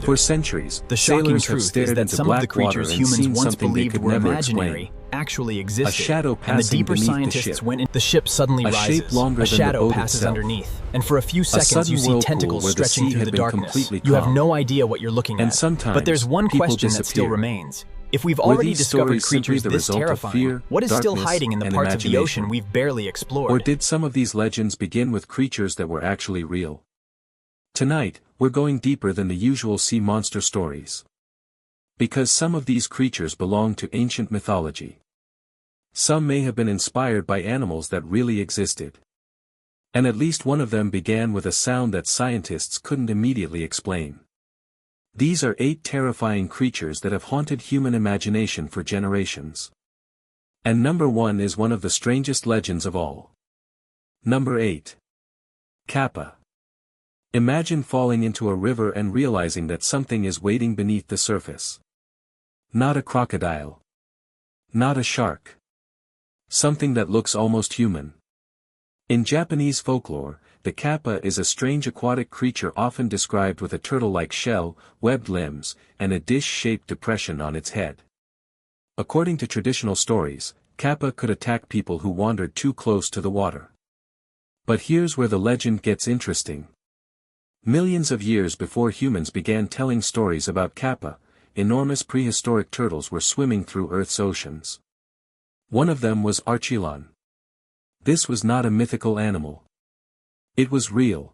coincidence. For centuries, The shocking sailors have truth is stared that into some of the black water creatures and humans seen once something they believed could were never imaginary explain. actually existed. A shadow And the passing deeper beneath the scientists ship. went in, the ship suddenly A rises. shape longer A than the shadow boat passes itself. underneath, and for a few seconds sudden you see whirlpool tentacles where the stretching sea through had the been darkness. completely You have calm. no idea what you're looking And at. sometimes, But there's one people question that still disappear. remains. If we've Were already these discovered stories simply creatures the this result of terrifying, fear, what is still darkness, hiding in the and parts of the ocean imagination? we've barely explored? Or did some of these legends begin with creatures that were actually real? Tonight, we're going deeper than the usual sea monster stories. Because some of these creatures belong to ancient mythology. Some may have been inspired by animals that really existed. And at least one of them began with a sound that scientists couldn't immediately explain. These are 8 terrifying creatures that have haunted human imagination for generations. And number 1 is one of the strangest legends of all. Number 8. Kappa. Imagine falling into a river and realizing that something is waiting beneath the surface. Not a crocodile. Not a shark. Something that looks almost human. In Japanese folklore, the kappa is a strange aquatic creature often described with a turtle-like shell, webbed limbs, and a dish-shaped depression on its head. According to traditional stories, kappa could attack people who wandered too close to the water. But here's where the legend gets interesting. Millions of years before humans began telling stories about kappa, enormous prehistoric turtles were swimming through Earth's oceans. One of them was Archelon. This was not a mythical animal. It was real.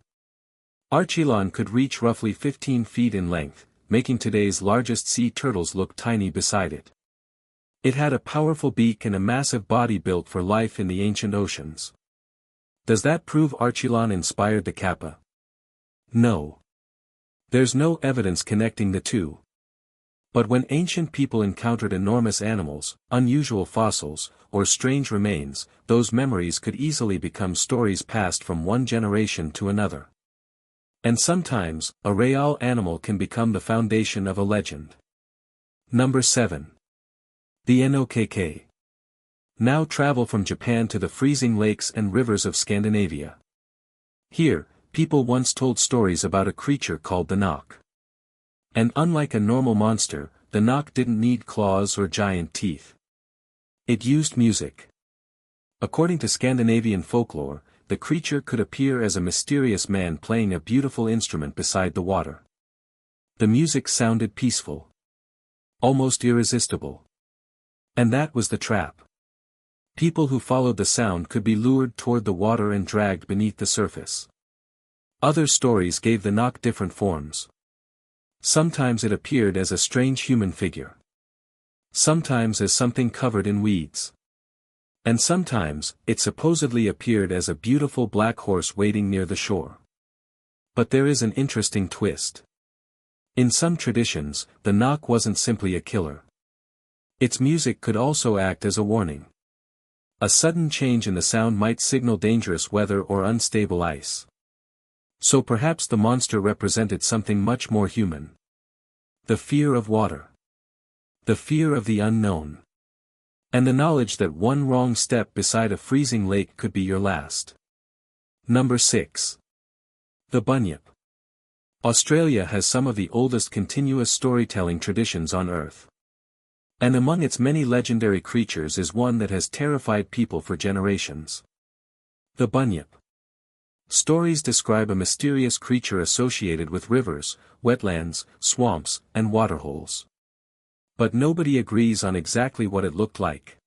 Archelon could reach roughly 15 feet in length, making today's largest sea turtles look tiny beside it. It had a powerful beak and a massive body built for life in the ancient oceans. Does that prove Archelon inspired the kappa? No. There's no evidence connecting the two. But when ancient people encountered enormous animals, unusual fossils, or strange remains, those memories could easily become stories passed from one generation to another. And sometimes, a real animal can become the foundation of a legend. Number 7. The Nokk. Now travel from Japan to the freezing lakes and rivers of Scandinavia. Here, people once told stories about a creature called the Nokk. And unlike a normal monster, the Nokk didn't need claws or giant teeth. It used music. According to Scandinavian folklore, the creature could appear as a mysterious man playing a beautiful instrument beside the water. The music sounded peaceful. Almost irresistible. And that was the trap. People who followed the sound could be lured toward the water and dragged beneath the surface. Other stories gave the Nokk different forms. Sometimes it appeared as a strange human figure. Sometimes as something covered in weeds. And sometimes, it supposedly appeared as a beautiful black horse waiting near the shore. But there is an interesting twist. In some traditions, the Nokk wasn't simply a killer. Its music could also act as a warning. A sudden change in the sound might signal dangerous weather or unstable ice. So perhaps the monster represented something much more human. The fear of water. The fear of the unknown. And the knowledge that one wrong step beside a freezing lake could be your last. Number 6. The Bunyip. Australia has some of the oldest continuous storytelling traditions on Earth. And among its many legendary creatures is one that has terrified people for generations. The Bunyip. Stories describe a mysterious creature associated with rivers, wetlands, swamps, and waterholes. But nobody agrees on exactly what it looked like.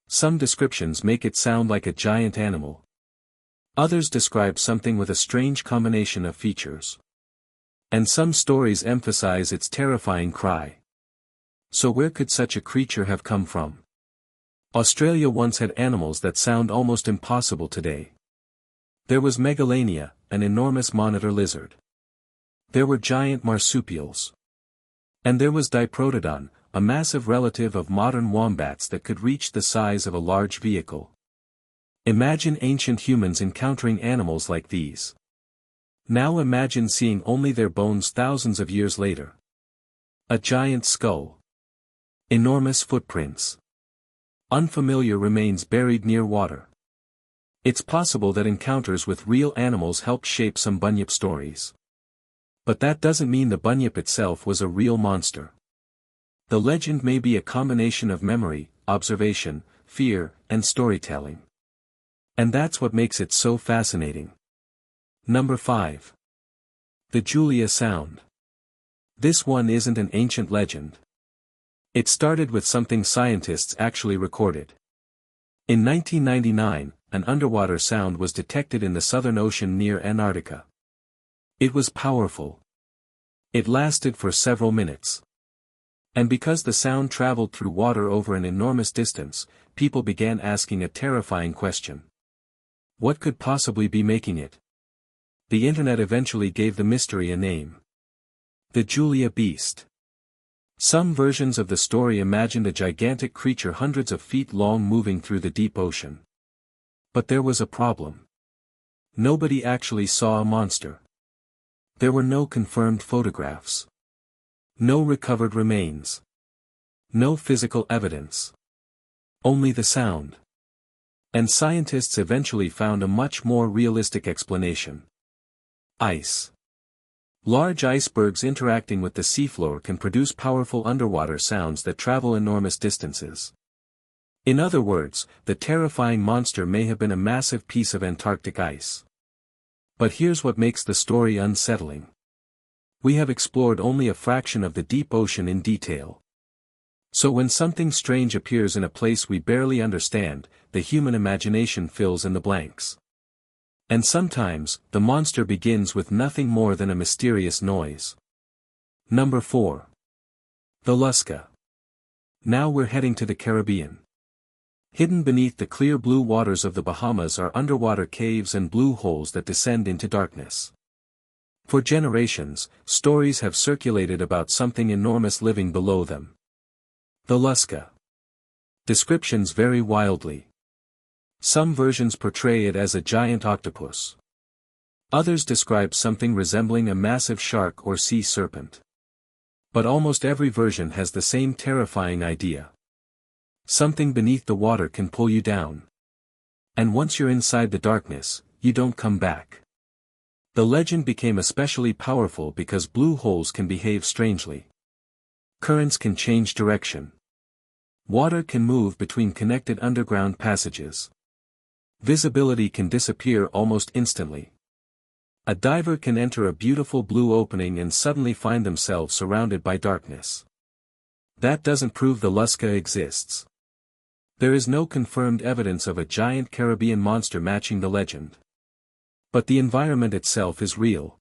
Some descriptions make it sound like a giant animal. Others describe something with a strange combination of features. And some stories emphasize its terrifying cry. So where could such a creature have come from? Australia once had animals that sound almost impossible today. There was Megalania, an enormous monitor lizard. There were giant marsupials. And there was Diprotodon, a massive relative of modern wombats that could reach the size of a large vehicle. Imagine ancient humans encountering animals like these. Now imagine seeing only their bones thousands of years later. A giant skull. Enormous footprints. Unfamiliar remains buried near water. It's possible that encounters with real animals helped shape some Bunyip stories. But that doesn't mean the bunyip itself was a real monster. The legend may be a combination of memory, observation, fear, and storytelling. And that's what makes it so fascinating. Number 5. The Julia Sound. This one isn't an ancient legend. It started with something scientists actually recorded. In 1999, an underwater sound was detected in the Southern Ocean near Antarctica. It was powerful. It lasted for several minutes. And because the sound traveled through water over an enormous distance, people began asking a terrifying question. What could possibly be making it? The internet eventually gave the mystery a name. The Julia Beast. Some versions of the story imagined a gigantic creature hundreds of feet long moving through the deep ocean. But there was a problem. Nobody actually saw a monster. There were no confirmed photographs. No recovered remains. No physical evidence. Only the sound. And scientists eventually found a much more realistic explanation. Ice. Large icebergs interacting with the seafloor can produce powerful underwater sounds that travel enormous distances. In other words, the terrifying monster may have been a massive piece of Antarctic ice. But here's what makes the story unsettling. We have explored only a fraction of the deep ocean in detail. So when something strange appears in a place we barely understand, the human imagination fills in the blanks. And sometimes, the monster begins with nothing more than a mysterious noise. Number 4. The Lusca. Now we're heading to the Caribbean. Hidden beneath the clear blue waters of the Bahamas are underwater caves and blue holes that descend into darkness. For generations, stories have circulated about something enormous living below them. The Lusca. Descriptions vary wildly. Some versions portray it as a giant octopus. Others describe something resembling a massive shark or sea serpent. But almost every version has the same terrifying idea. Something beneath the water can pull you down. And once you're inside the darkness, you don't come back. The legend became especially powerful because blue holes can behave strangely. Currents can change direction. Water can move between connected underground passages. Visibility can disappear almost instantly. A diver can enter a beautiful blue opening and suddenly find themselves surrounded by darkness. That doesn't prove the Lusca exists. There is no confirmed evidence of a giant Caribbean monster matching the legend. But the environment itself is real.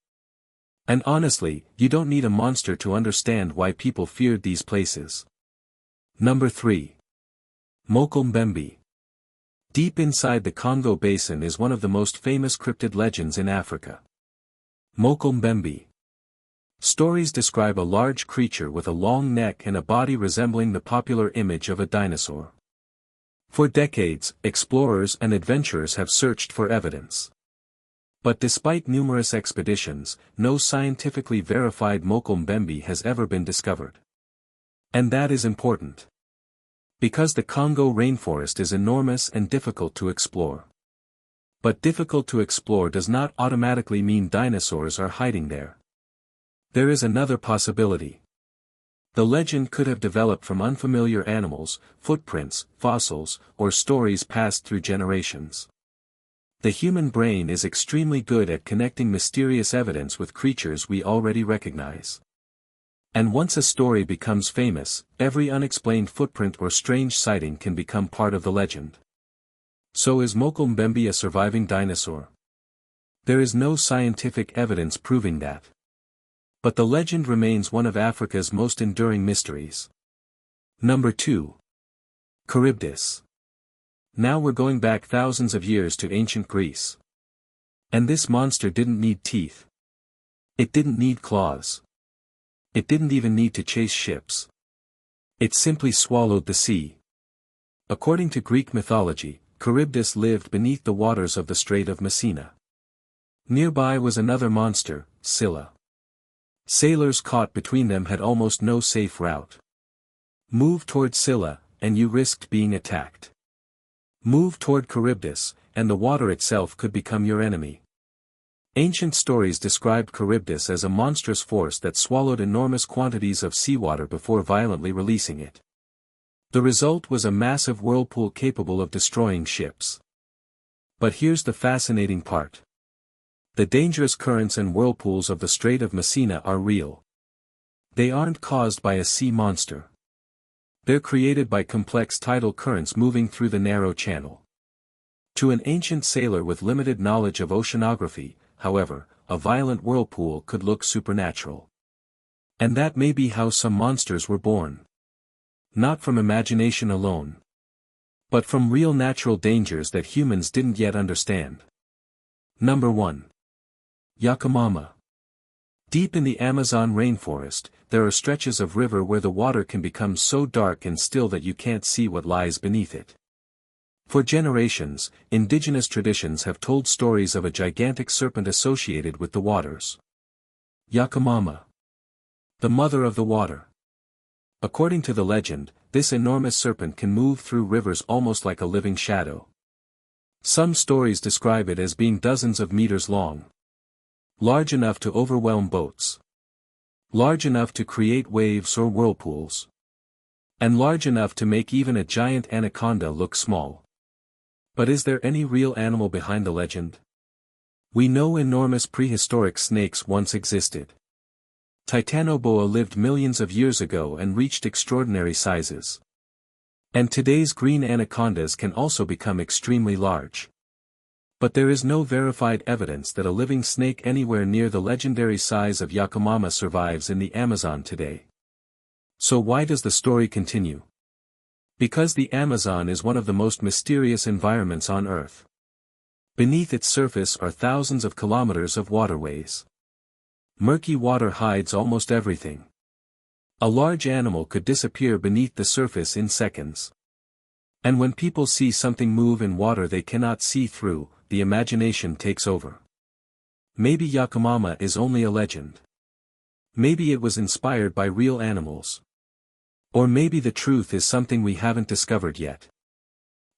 And honestly, you don't need a monster to understand why people feared these places. Number 3. Mokombembe. Deep inside the Congo Basin is one of the most famous cryptid legends in Africa. Mokombembe. Stories describe a large creature with a long neck and a body resembling the popular image of a dinosaur. For decades, explorers and adventurers have searched for evidence. But despite numerous expeditions, no scientifically verified Mokombembe has ever been discovered. And that is important. Because the Congo rainforest is enormous and difficult to explore. But difficult to explore does not automatically mean dinosaurs are hiding there. There is another possibility. The legend could have developed from unfamiliar animals, footprints, fossils, or stories passed through generations. The human brain is extremely good at connecting mysterious evidence with creatures we already recognize. And once a story becomes famous, every unexplained footprint or strange sighting can become part of the legend. So is Mokombembe a surviving dinosaur? There is no scientific evidence proving that. But the legend remains one of Africa's most enduring mysteries. Number 2. Charybdis. Now we're going back thousands of years to ancient Greece. And this monster didn't need teeth. It didn't need claws. It didn't even need to chase ships. It simply swallowed the sea. According to Greek mythology, Charybdis lived beneath the waters of the Strait of Messina. Nearby was another monster, Scylla. Sailors caught between them had almost no safe route. Move toward Scylla, and you risked being attacked. Move toward Charybdis, and the water itself could become your enemy. Ancient stories described Charybdis as a monstrous force that swallowed enormous quantities of seawater before violently releasing it. The result was a massive whirlpool capable of destroying ships. But here's the fascinating part. The dangerous currents and whirlpools of the Strait of Messina are real. They aren't caused by a sea monster. They're created by complex tidal currents moving through the narrow channel. To an ancient sailor with limited knowledge of oceanography, however, a violent whirlpool could look supernatural. And that may be how some monsters were born. Not from imagination alone, but from real natural dangers that humans didn't yet understand. Number 1. Yakomama. Deep in the Amazon rainforest, there are stretches of river where the water can become so dark and still that you can't see what lies beneath it. For generations, indigenous traditions have told stories of a gigantic serpent associated with the waters. Yakomama, the mother of the water. According to the legend, this enormous serpent can move through rivers almost like a living shadow. Some stories describe it as being dozens of meters long. Large enough to overwhelm boats. Large enough to create waves or whirlpools. And large enough to make even a giant anaconda look small. But is there any real animal behind the legend? We know enormous prehistoric snakes once existed. Titanoboa lived millions of years ago and reached extraordinary sizes. And today's green anacondas can also become extremely large. But there is no verified evidence that a living snake anywhere near the legendary size of Yakomama survives in the Amazon today. So why does the story continue? Because the Amazon is one of the most mysterious environments on Earth. Beneath its surface are thousands of kilometers of waterways. Murky water hides almost everything. A large animal could disappear beneath the surface in seconds. And when people see something move in water they cannot see through, the imagination takes over. Maybe Yakomama is only a legend. Maybe it was inspired by real animals. Or maybe the truth is something we haven't discovered yet.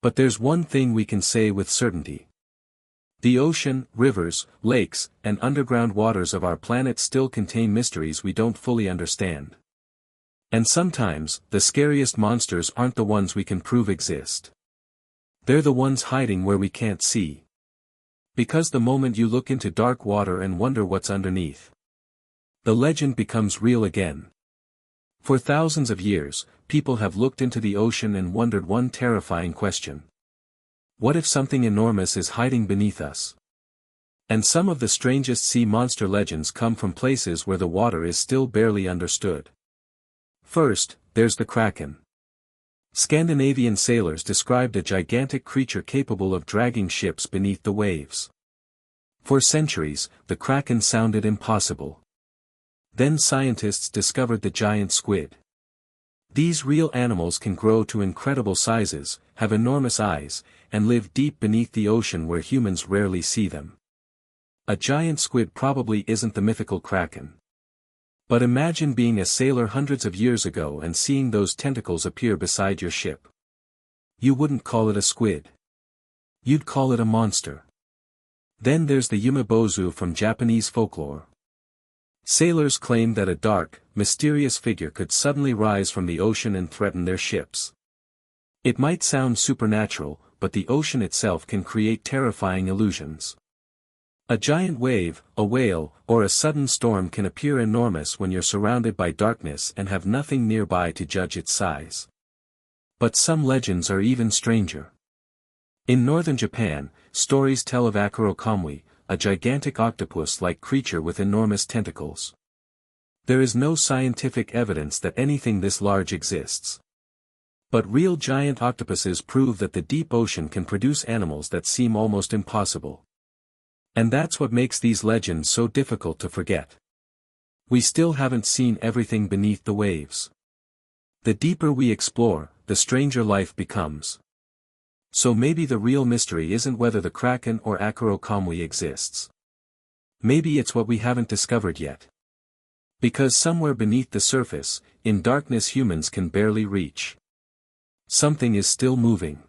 But there's one thing we can say with certainty. The ocean, rivers, lakes, and underground waters of our planet still contain mysteries we don't fully understand. And sometimes, the scariest monsters aren't the ones we can prove exist. They're the ones hiding where we can't see. Because the moment you look into dark water and wonder what's underneath, the legend becomes real again. For thousands of years, people have looked into the ocean and wondered one terrifying question. What if something enormous is hiding beneath us? And some of the strangest sea monster legends come from places where the water is still barely understood. First, there's the Kraken. Scandinavian sailors described a gigantic creature capable of dragging ships beneath the waves. For centuries, the Kraken sounded impossible. Then scientists discovered the giant squid. These real animals can grow to incredible sizes, have enormous eyes, and live deep beneath the ocean where humans rarely see them. A giant squid probably isn't the mythical Kraken. But imagine being a sailor hundreds of years ago and seeing those tentacles appear beside your ship. You wouldn't call it a squid. You'd call it a monster. Then there's the Yumibozu from Japanese folklore. Sailors claim that a dark, mysterious figure could suddenly rise from the ocean and threaten their ships. It might sound supernatural, but the ocean itself can create terrifying illusions. A giant wave, a whale, or a sudden storm can appear enormous when you're surrounded by darkness and have nothing nearby to judge its size. But some legends are even stranger. In northern Japan, stories tell of Akuro Kamui, a gigantic octopus-like creature with enormous tentacles. There is no scientific evidence that anything this large exists. But real giant octopuses prove that the deep ocean can produce animals that seem almost impossible. And that's what makes these legends so difficult to forget. We still haven't seen everything beneath the waves. The deeper we explore, the stranger life becomes. So maybe the real mystery isn't whether the Kraken or Akuro Kamui exists. Maybe it's what we haven't discovered yet. Because somewhere beneath the surface, in darkness humans can barely reach, something is still moving.